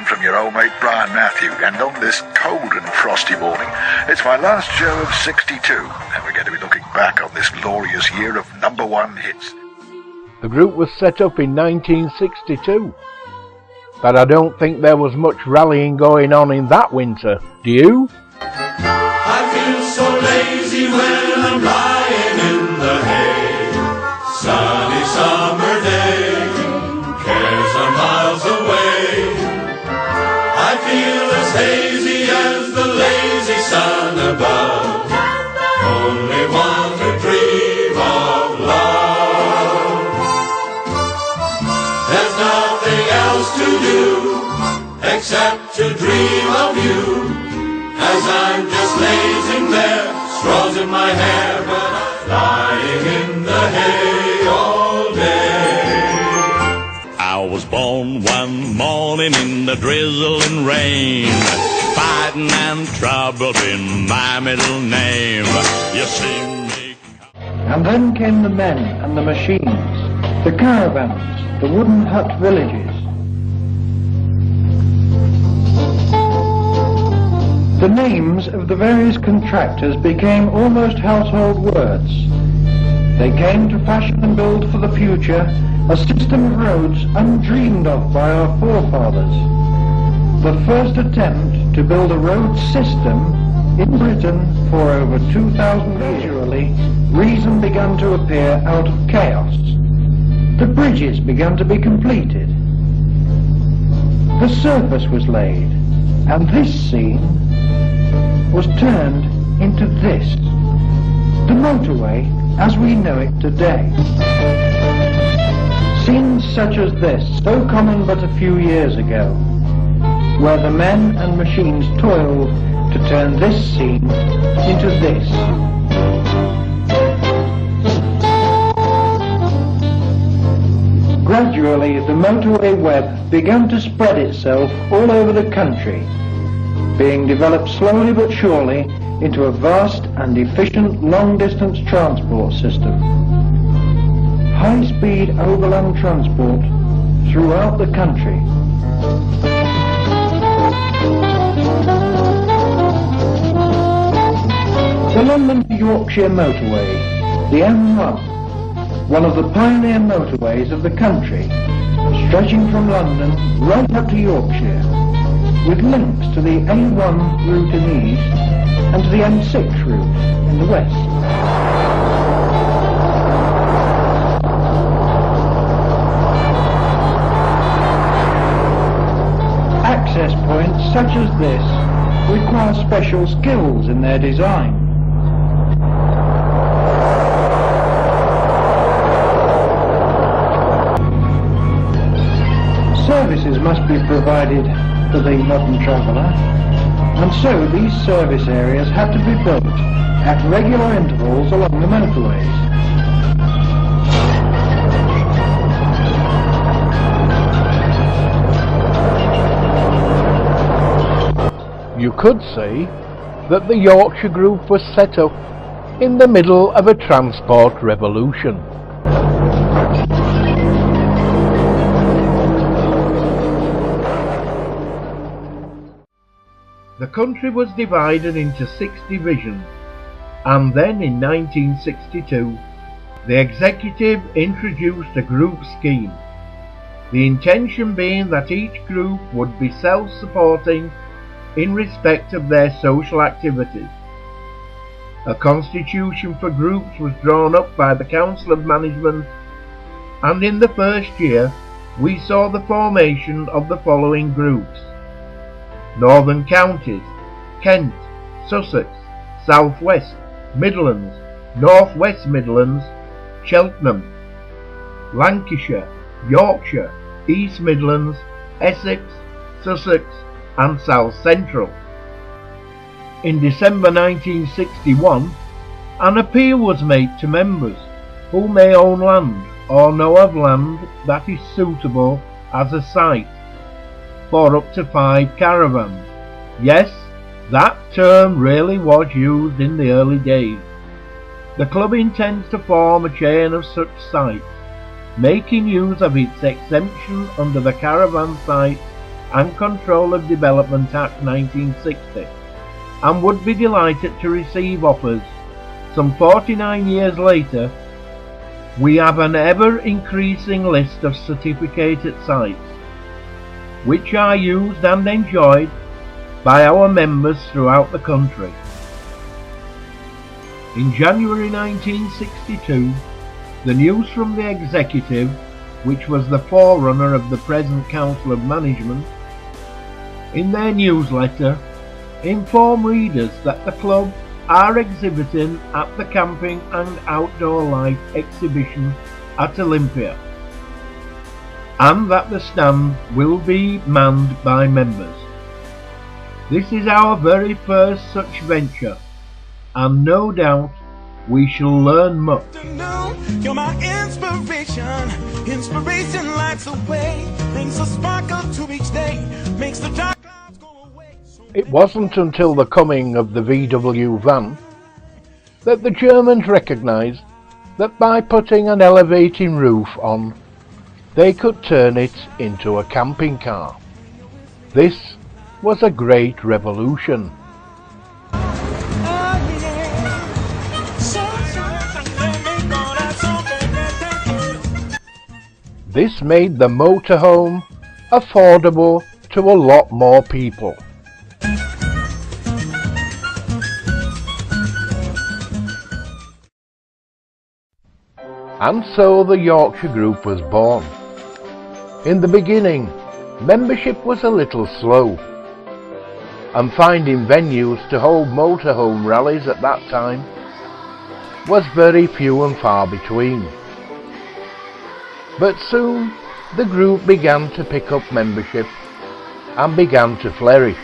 From your old mate Brian Matthew, and on this cold and frosty morning, it's my last show of 62, and we're going to be looking back on this glorious year of #1 hits. The group was set up in 1962, but I don't think there was much rallying going on in that winter, do you? I feel so lazy when I'm lying in the hay, sunny summer day, cares are miles away. I feel as hazy as the lazy sun above, only want to dream of love. There's nothing else to do except to dream of you, as I'm just lazing there, straws in my hair, but I'm lying in the hay all day. I was born one morning in the drizzle and rain, fighting and trouble been my middle name. You see me. And then came the men and the machines, the caravans, the wooden hut villages. The names of the various contractors became almost household words. They came to fashion and build for the future a system of roads undreamed of by our forefathers. The first attempt to build a road system in Britain for over 2,000 years. Gradually, reason began to appear out of chaos. The bridges began to be completed. The surface was laid, and this scene was turned into this, the motorway as we know it today. Scenes such as this, so common but a few years ago, where the men and machines toiled to turn this scene into this. Gradually, the motorway web began to spread itself all over the country, being developed slowly but surely into a vast and efficient long-distance transport system. High-speed overland transport throughout the country. The London to Yorkshire motorway, the M1, one of the pioneer motorways of the country, stretching from London right up to Yorkshire, with links to the A1 route in the east and to the M6 route in the west. Access points such as this require special skills in their design. Services must be provided for the modern traveller, and so these service areas have to be built at regular intervals along the motorways. You could say that the Yorkshire Group was set up in the middle of a transport revolution. The country was divided into 6 divisions, and then in 1962 the executive introduced a group scheme, the intention being that each group would be self-supporting in respect of their social activities. A constitution for groups was drawn up by the Council of Management, and in the first year we saw the formation of the following groups: Northern Counties, Kent, Sussex, South West, Midlands, North West Midlands, Cheltenham, Lancashire, Yorkshire, East Midlands, Essex, Sussex and South Central. In December 1961, an appeal was made to members who may own land or know of land that is suitable as a site for up to 5 caravans. Yes, that term really was used in the early days. The club intends to form a chain of such sites, making use of its exemption under the Caravan Sites and Control of Development Act 1960, and would be delighted to receive offers. Some 49 years later, we have an ever-increasing list of certificated sites, which are used and enjoyed by our members throughout the country. In January 1962, the news from the executive, which was the forerunner of the present Council of Management, in their newsletter informed readers that the club are exhibiting at the Camping and Outdoor Life exhibition at Olympia, and that the stand will be manned by members. This is our very first such venture, and no doubt we shall learn much. You're my inspiration. Inspiration lights the way, brings a sparkle to each day, makes the dark clouds go away. It wasn't until the coming of the VW van that the Germans recognised that by putting an elevating roof on, they could turn it into a camping car. This was a great revolution. This made the motorhome affordable to a lot more people. And so the Yorkshire Group was born. In the beginning, membership was a little slow, and finding venues to hold motorhome rallies at that time was very few and far between. But soon the group began to pick up membership and began to flourish.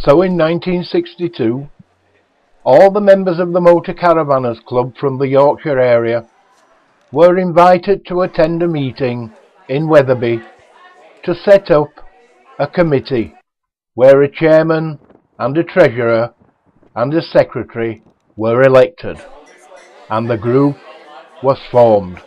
So in 1962, all the members of the Motorcaravanners Club from the Yorkshire area were invited to attend a meeting in Wetherby to set up a committee where a chairman and a treasurer and a secretary were elected, and the group was formed.